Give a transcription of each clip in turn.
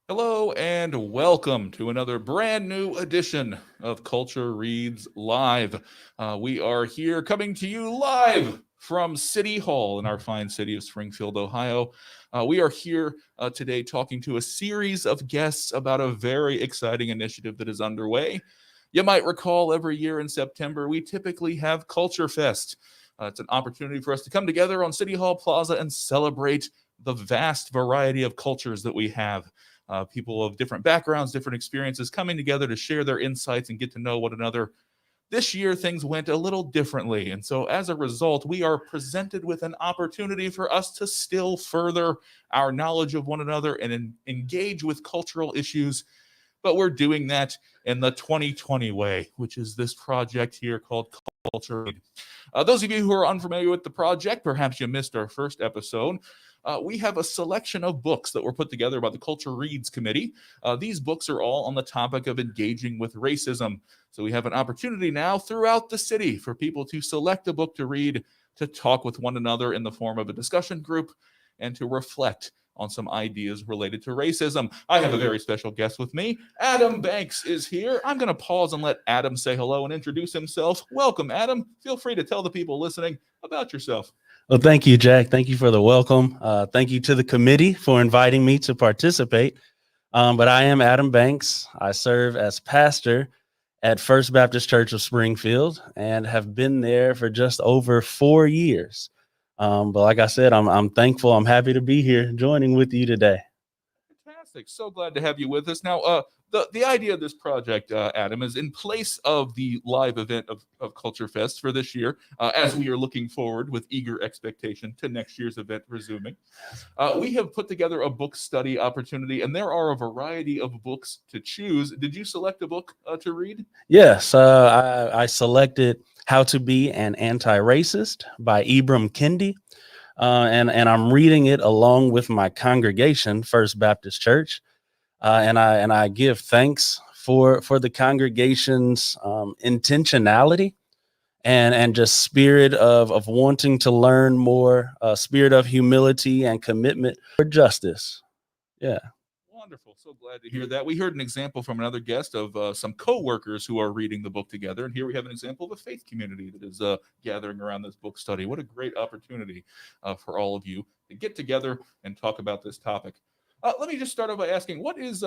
Hello and welcome to another brand new edition of Culture Reads Live. We are here coming to you live from City Hall in our fine city of Springfield, Ohio. We are here today talking to a series of guests about a very exciting initiative that is underway. You might recall every year in September, we typically have Culture Fest. It's an opportunity for us to come together on City Hall Plaza and celebrate the vast variety of cultures that we have. People of different backgrounds, different experiences coming together to share their insights and get to know one another. This year, things went a little differently. And so, as a result, we are presented with an opportunity for us to still further our knowledge of one another and engage with cultural issues. But we're doing that in the 2020 way, which is this project here called CultureRead. Those of you who are unfamiliar with the project, perhaps you missed our first episode. We have a selection of books that were put together by the Culture Reads Committee. These books are all on the topic of engaging with racism. So we have an opportunity now throughout the city for people to select a book to read, to talk with one another in the form of a discussion group, and to reflect on some ideas related to racism. I have a very special guest with me. Adam Banks is here. I'm going to pause and let Adam say hello and introduce himself. Welcome, Adam. Feel free to tell the people listening about yourself. Well, thank you, Jack. Thank you for the welcome. Thank you to the committee for inviting me to participate. But I am Adam Banks. I serve as pastor at First Baptist Church of Springfield and have been there for just over 4 years. But like I said, I'm thankful. I'm happy to be here joining with you today. Fantastic. So glad to have you with us. Now, the idea of this project, Adam, is in place of the live event of Culture Fest for this year, as we are looking forward with eager expectation to next year's event resuming. We have put together a book study opportunity, and there are a variety of books to choose. Did you select a book to read? Yes, I selected How to Be an Anti-Racist by Ibram Kendi. And I'm reading it along with my congregation, First Baptist Church, and I give thanks for the congregation's intentionality and just spirit of wanting to learn more, spirit of humility and commitment for justice. Yeah. Wonderful. So glad to hear that. We heard an example from another guest of some co-workers who are reading the book together. And here we have an example of a faith community that is gathering around this book study. What a great opportunity for all of you to get together and talk about this topic. Let me just start off by asking, why is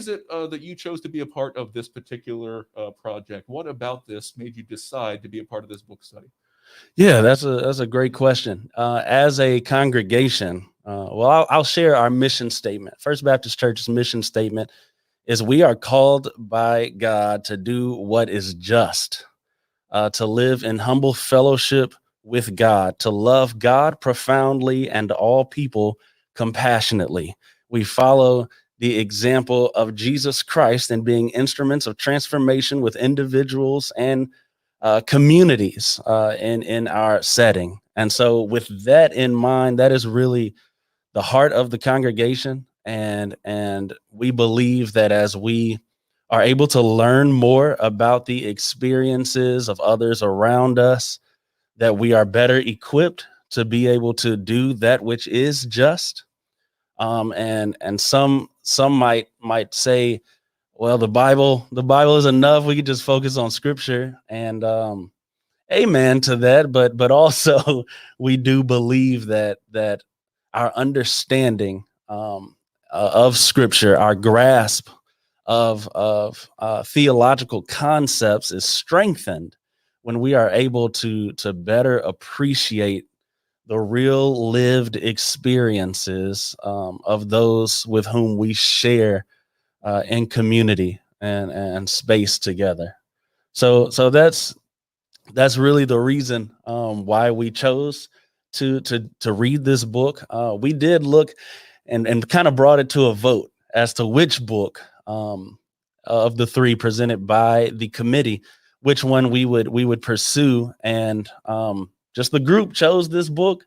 it that you chose to be a part of this particular project? What about this made you decide to be a part of this book study? Yeah, that's a great question. As a congregation, I'll share our mission statement. First Baptist Church's mission statement is we are called by God to do what is just, to live in humble fellowship with God, to love God profoundly and all people compassionately. We follow the example of Jesus Christ in being instruments of transformation with individuals and communities in our setting. And so, with that in mind, that is really the heart of the congregation. And we believe that as we are able to learn more about the experiences of others around us, that we are better equipped to be able to do that which is just. And some might say, well, the Bible is enough. We could just focus on Scripture, and amen to that. But also, we do believe that our understanding of Scripture, our grasp of theological concepts is strengthened when we are able to better appreciate the real lived experiences of those with whom we share in community and space together. So that's really the reason why we chose to read this book. We did look and kind of brought it to a vote as to which book of the three presented by the committee, which one we would pursue, and just the group chose this book,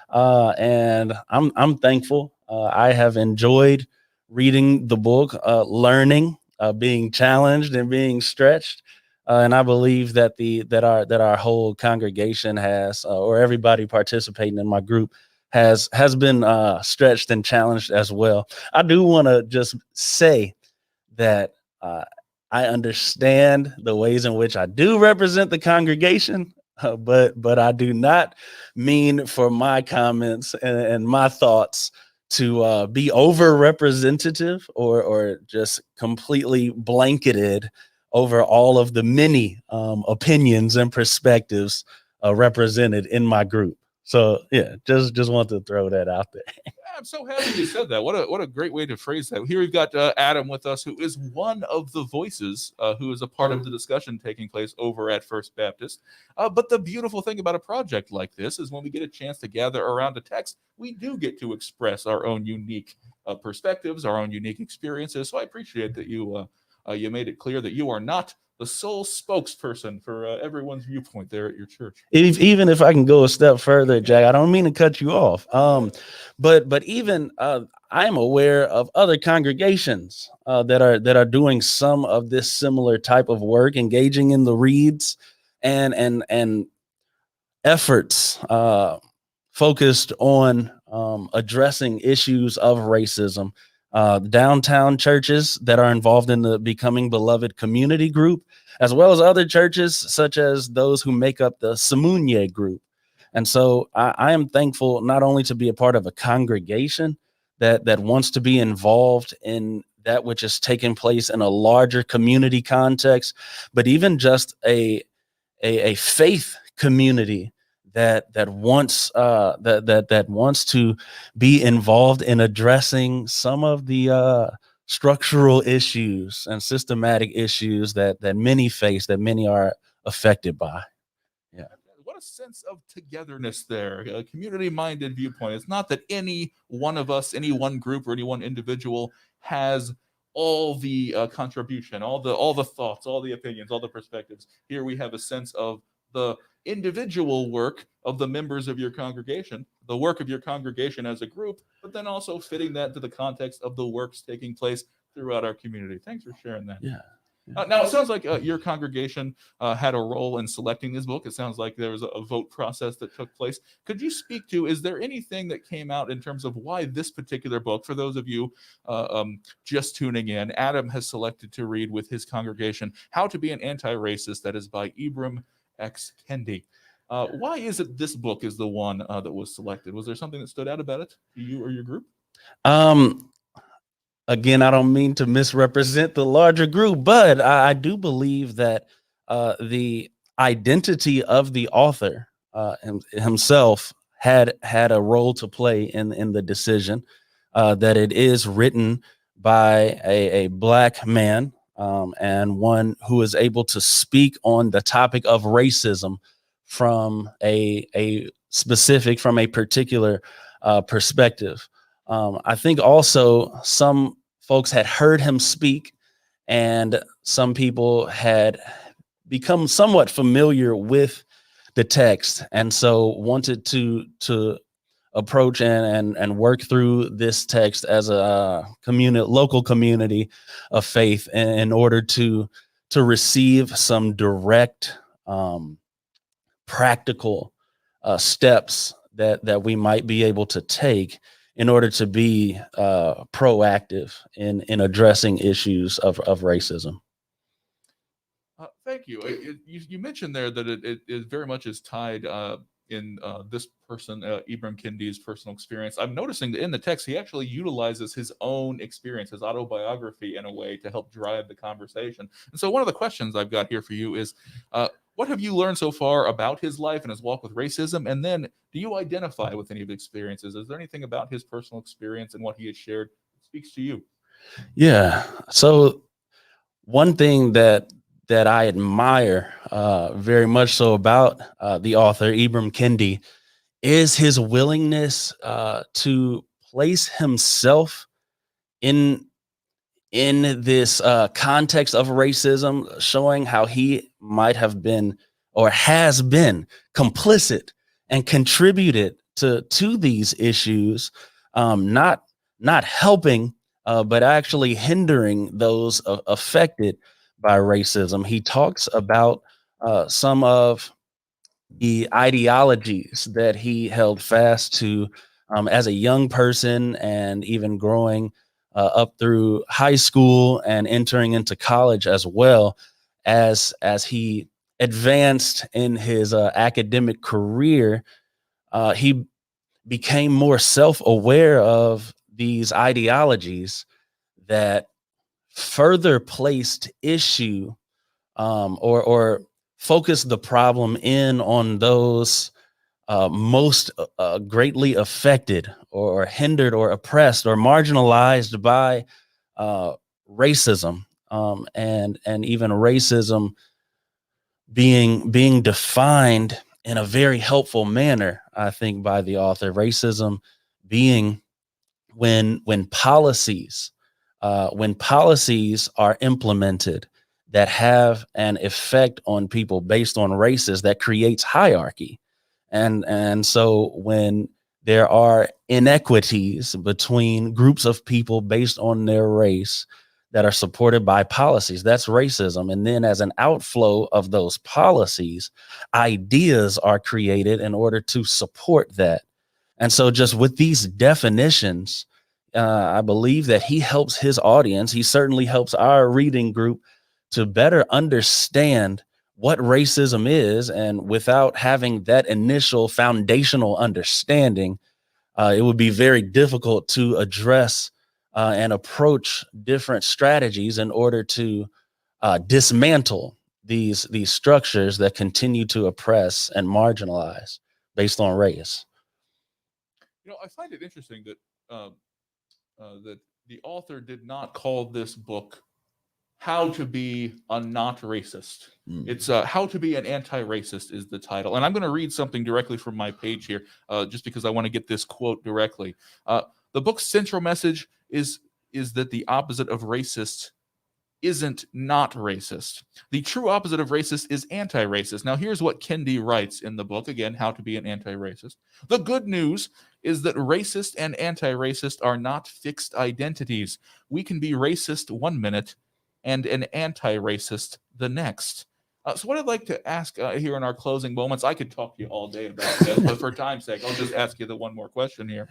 and I'm thankful. I have enjoyed reading the book, learning, being challenged, and being stretched. And I believe that our whole congregation has, or everybody participating in my group, has been stretched and challenged as well. I do want to just say that I understand the ways in which I do represent the congregation, but I do not mean for my comments and my thoughts to be over representative or just completely blanketed over all of the many opinions and perspectives represented in my group. So yeah, just want to throw that out there. I'm so happy you said that. What a great way to phrase that. Here we've got Adam with us, who is one of the voices who is a part of the discussion taking place over at First Baptist. But the beautiful thing about a project like this is when we get a chance to gather around a text, we do get to express our own unique perspectives, our own unique experiences. So I appreciate that you made it clear that you are not the sole spokesperson for everyone's viewpoint there at your church. Even if I can go a step further, Jack, I don't mean to cut you off. But even I am aware of other congregations that are doing some of this similar type of work, engaging in the reads and efforts focused on addressing issues of racism. Downtown churches that are involved in the Becoming Beloved community group, as well as other churches such as those who make up the Samunye group. And so I am thankful not only to be a part of a congregation that wants to be involved in that which is taking place in a larger community context, but even just a faith community that wants that wants to be involved in addressing some of the structural issues and systematic issues that many face, that many are affected by. Yeah. What a sense of togetherness there, a community-minded viewpoint. It's not that any one of us, any one group, or any one individual has all the contribution, all the thoughts, all the opinions, all the perspectives. Here we have a sense of the individual work of the members of your congregation, the work of your congregation as a group, but then also fitting that to the context of the works taking place throughout our community. Thanks for sharing that. Yeah. Now, it sounds like your congregation had a role in selecting this book. It sounds like there was a vote process that took place. Could you speak to, is there anything that came out in terms of why this particular book, for those of you just tuning in, Adam has selected to read with his congregation, How to Be an Anti-Racist, that is by Ibram X. Kendi. Why is it this book is the one that was selected? Was there something that stood out about it to you or your group? Again, I don't mean to misrepresent the larger group, but I do believe that the identity of the author himself had a role to play in the decision, that it is written by a Black man, and one who is able to speak on the topic of racism from a particular perspective. I think also some folks had heard him speak, and some people had become somewhat familiar with the text, and so wanted to approach and work through this text as a local community of faith in order to receive some direct practical steps that we might be able to take in order to be proactive in addressing issues of racism. Thank you. You mentioned there that it very much is tied in this person, Ibram Kendi's personal experience. I'm noticing that in the text, he actually utilizes his own experience, his autobiography, in a way to help drive the conversation. And so one of the questions I've got here for you is, what have you learned so far about his life and his walk with racism? And then do you identify with any of the experiences? Is there anything about his personal experience and what he has shared that speaks to you? Yeah. So one thing that I admire very much so about the author, Ibram Kendi, is his willingness to place himself in this context of racism, showing how he might have been or has been complicit and contributed to these issues, not helping, but actually hindering those affected by racism. He talks about some of the ideologies that he held fast to, as a young person and even growing up through high school and entering into college as well, as he advanced in his academic career, he became more self-aware of these ideologies that further placed issue, or focused the problem in on those most greatly affected or hindered or oppressed or marginalized by uh, racism, and even racism being defined in a very helpful manner, I think, by the author. Racism being when policies are implemented that have an effect on people based on races, that creates hierarchy. And so when there are inequities between groups of people based on their race that are supported by policies, that's racism. And then as an outflow of those policies, ideas are created in order to support that. And so just with these definitions, I believe that he helps his audience. He certainly helps our reading group to better understand what racism is. And without having that initial foundational understanding, it would be very difficult to address and approach different strategies in order to dismantle these structures that continue to oppress and marginalize based on race. I find it interesting that that the author did not call this book "How to Be a Not Racist." It's "How to Be an Anti-Racist" is the title, and I'm going to read something directly from my page here, just because I want to get this quote directly. The book's central message is that the opposite of racist isn't not racist. The true opposite of racist is anti-racist. Now, here's what Kendi writes in the book, again, How to Be an Anti-Racist. The good news is that racist and anti-racist are not fixed identities. We can be racist one minute and an anti-racist the next. So what I'd like to ask here in our closing moments, I could talk to you all day about this, but for time's sake, I'll just ask you the one more question here.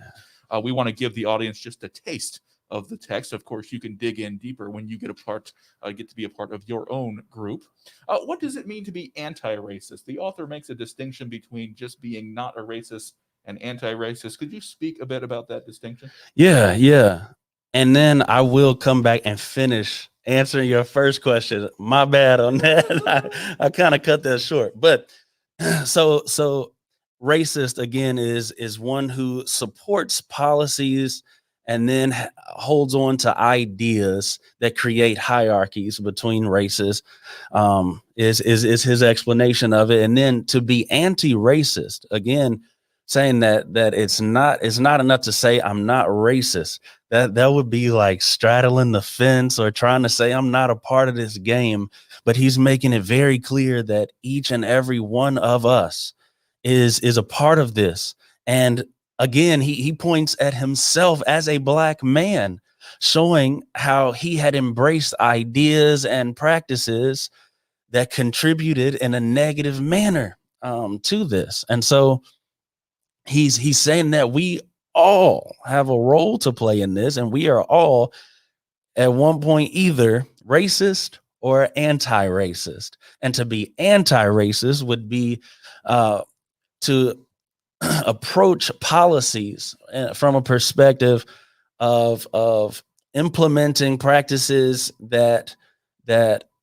We want to give the audience just a taste of the text. Of course, you can dig in deeper when you get to be a part of your own group. What does it mean to be anti-racist? The author makes a distinction between just being not a racist and anti-racist. Could you speak a bit about that distinction? Yeah. And then I will come back and finish answering your first question. My bad on that. I kind of cut that short. But so racist again is one who supports policies and then holds on to ideas that create hierarchies between races. Is his explanation of it. And then to be anti-racist, again, saying that it's not enough to say I'm not racist. That would be like straddling the fence or trying to say I'm not a part of this game. But he's making it very clear that each and every one of us is a part of this. And again, he points at himself as a Black man, showing how he had embraced ideas and practices that contributed in a negative manner to this. And so he's saying that we all have a role to play in this, and we are all at one point either racist or anti-racist. And to be anti-racist would be to approach policies from a perspective of implementing practices that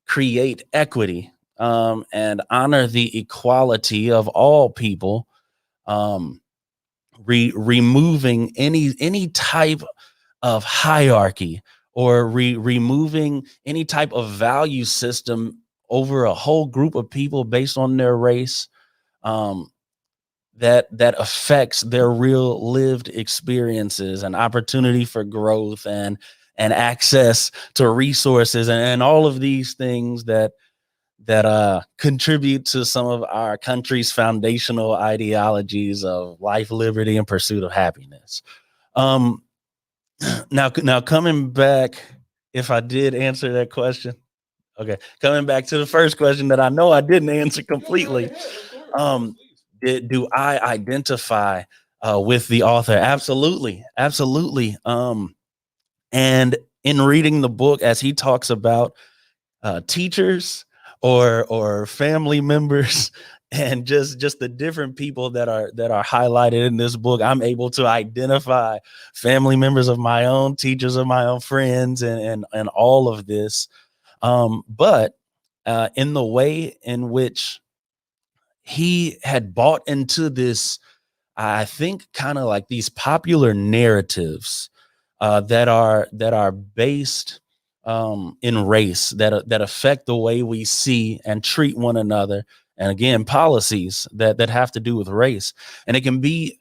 create equity, and honor the equality of all people, removing any type of hierarchy, or removing any type of value system over a whole group of people based on their race, that affects their real lived experiences and opportunity for growth and access to resources and all of these things that contribute to some of our country's foundational ideologies of life, liberty, and pursuit of happiness. Now coming back, if I did answer that question, okay, coming back to the first question that I know I didn't answer completely. Do I identify with the author. Absolutely, absolutely. And in reading the book, as he talks about teachers or family members and just the different people that are highlighted in this book, I'm able to identify family members of my own, teachers of my own, friends, and all of this. But in the way in which he had bought into this, I think, kind of like these popular narratives that are based in race, that affect the way we see and treat one another, and again, policies that have to do with race. And it can be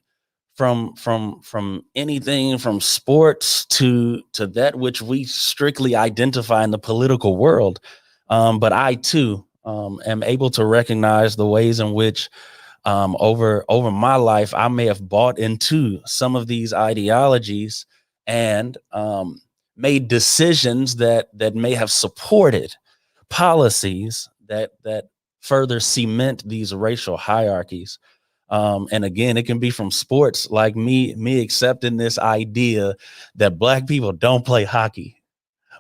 from anything from sports to that which we strictly identify in the political world. But I too am able to recognize the ways in which over my life I may have bought into some of these ideologies and made decisions that may have supported policies that further cement these racial hierarchies. And again, it can be from sports, like me accepting this idea that black people don't play hockey,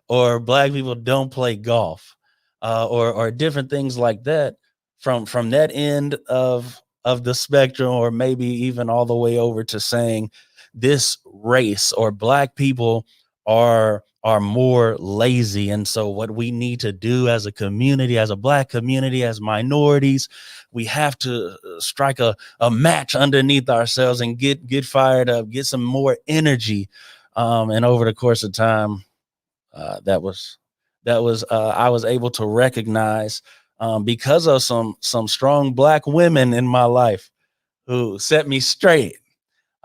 or black people don't play golf, or different things like that, from that end of the spectrum, or maybe even all the way over to saying this race or black people are more lazy, and so what we need to do as a community, as a black community, as minorities, we have to strike a match underneath ourselves and get fired up, get some more energy. And over the course of time, that was I was able to recognize, because of some strong black women in my life who set me straight,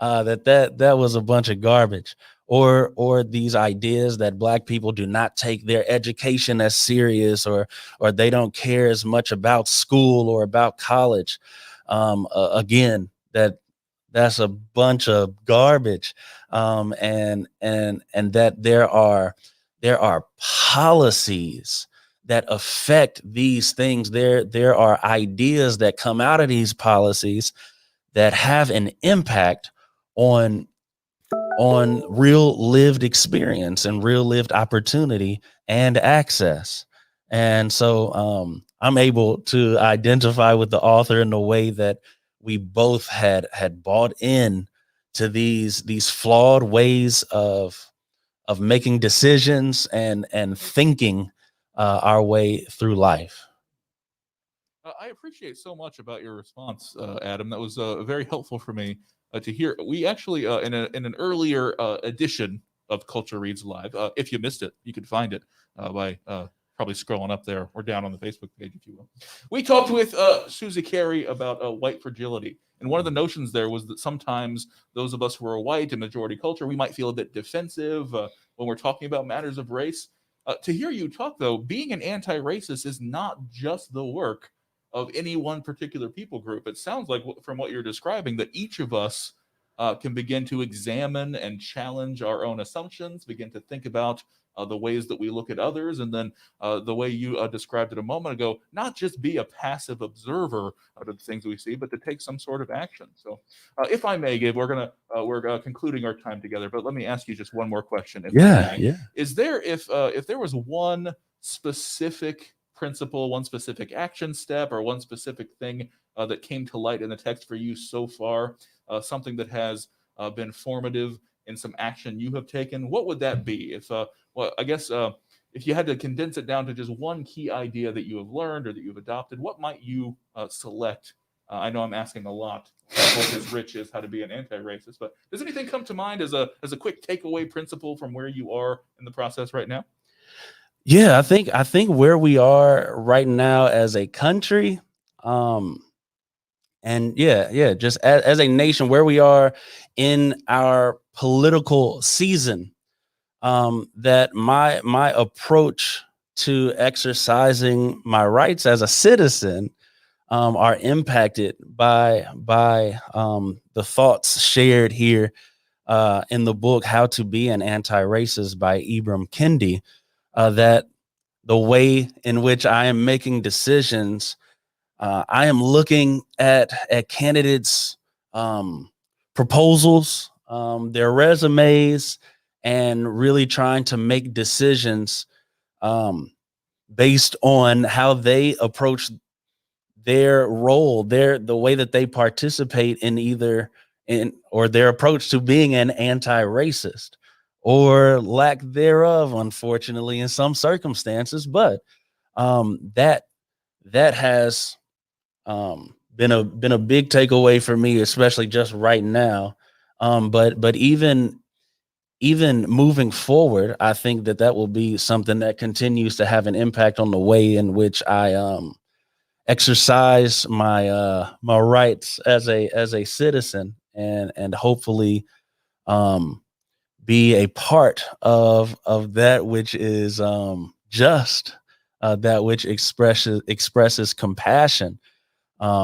that was a bunch of garbage, or these ideas that black people do not take their education as serious, or they don't care as much about school or about college. Again, that's a bunch of garbage. And that there are policies that affect these things. There are ideas that come out of these policies that have an impact on real lived experience and real lived opportunity and access. And so I'm able to identify with the author in the way that we both had bought in to these flawed ways of making decisions and thinking our way through life. I appreciate so much about your response, Adam. That was very helpful for me to hear. We actually, in an earlier edition of Culture Reads Live, if you missed it, you can find it by probably scrolling up there or down on the Facebook page, if you will. We talked with Susie Carey about white fragility. And one of the notions there was that sometimes those of us who are white in majority culture, we might feel a bit defensive when we're talking about matters of race. To hear you talk, though, being an anti racist is not just the work of any one particular people group. It sounds like, from what you're describing, that each of us can begin to examine and challenge our own assumptions, begin to think about the ways that we look at others, and then the way you described it a moment ago, not just be a passive observer of the things we see, but to take some sort of action. So, if I may, Gabe, we're concluding our time together, but let me ask you just one more question. If I may. Yeah. Is there, if there was one specific principle, one specific action step, or one specific thing that came to light in the text for you so far, something that has been formative in some action you have taken, what would that be? Well, I guess if you had to condense it down to just one key idea that you have learned or that you've adopted, what might you select? I know I'm asking a lot. Book as rich as how to be an anti-racist, but does anything come to mind as a quick takeaway principle from where you are in the process right now? Yeah, I think where we are right now as a country, um, and just as a nation, where we are in our political season, that my approach to exercising my rights as a citizen are impacted by the thoughts shared here in the book "How to Be an Anti-Racist" by Ibram Kendi. That the way in which I am making decisions, I am looking at candidates proposals, their resumes, and really trying to make decisions based on how they approach their role, the way that they participate in or their approach to being an anti-racist or lack thereof, unfortunately, in some circumstances. But that has been a big takeaway for me, especially just right now. But even moving forward, I think that will be something that continues to have an impact on the way in which I exercise my rights as a citizen, and hopefully be a part of that which is just, that which expresses compassion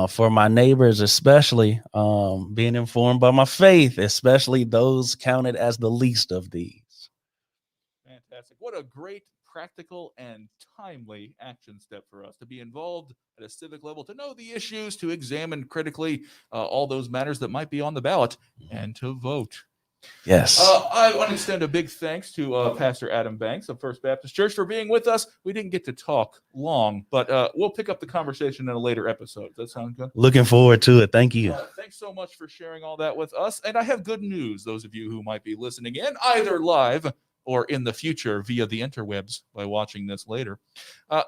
for my neighbors, especially being informed by my faith, especially those counted as the least of these. Fantastic. What a great practical and timely action step for us to be involved at a civic level, to know the issues, to examine critically all those matters that might be on the ballot, and to vote. Yes. I want to extend a big thanks to Pastor Adam Banks of First Baptist Church for being with us. We didn't get to talk long, but we'll pick up the conversation in a later episode. Does that sound good? Looking forward to it. Thank you. Thanks so much for sharing all that with us. And I have good news, those of you who might be listening in, either live or in the future via the interwebs by watching this later.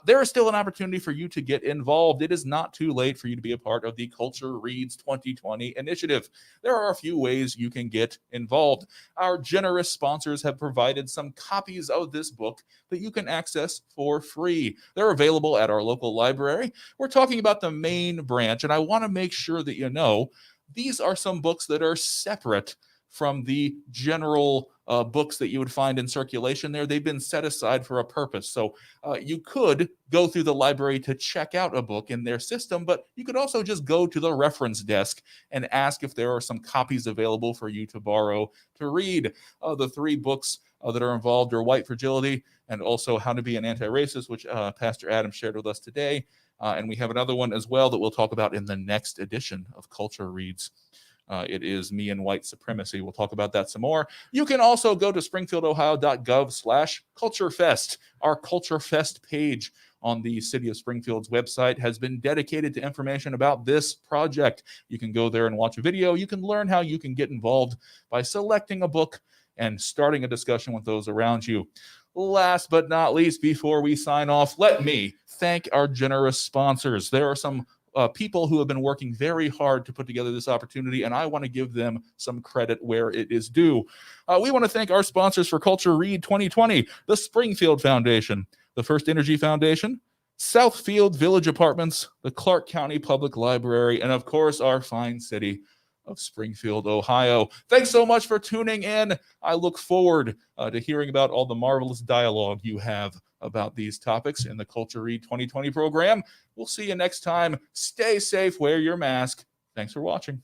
There is still an opportunity for you to get involved. It is not too late for you to be a part of the Culture Reads 2020 initiative. There are a few ways you can get involved. Our generous sponsors have provided some copies of this book that you can access for free. They're available at our local library. We're talking about the main branch, and I want to make sure that you know these are some books that are separate from the general books that you would find in circulation there. They've been set aside for a purpose. So you could go through the library to check out a book in their system, but you could also just go to the reference desk and ask if there are some copies available for you to borrow to read. The three books that are involved are White Fragility and also How to Be an Anti-Racist, which Pastor Adam shared with us today. And we have another one as well that we'll talk about in the next edition of Culture Reads. It is Me and White Supremacy. We'll talk about that some more. You can also go to springfieldohio.gov/culturefest. Our Culture Fest page on the City of Springfield's website has been dedicated to information about this project. You can go there and watch a video. You can learn how you can get involved by selecting a book and starting a discussion with those around you. Last but not least, before we sign off, let me thank our generous sponsors. There are some people who have been working very hard to put together this opportunity, and I want to give them some credit where it is due. We want to thank our sponsors for Culture Read 2020, the Springfield Foundation, the First Energy Foundation, Southfield Village Apartments, the Clark County Public Library, and of course, our fine city of Springfield, Ohio. Thanks so much for tuning in. I look forward to hearing about all the marvelous dialogue you have about these topics in the Culture Read 2020 program. We'll see you next time. Stay safe, wear your mask. Thanks for watching.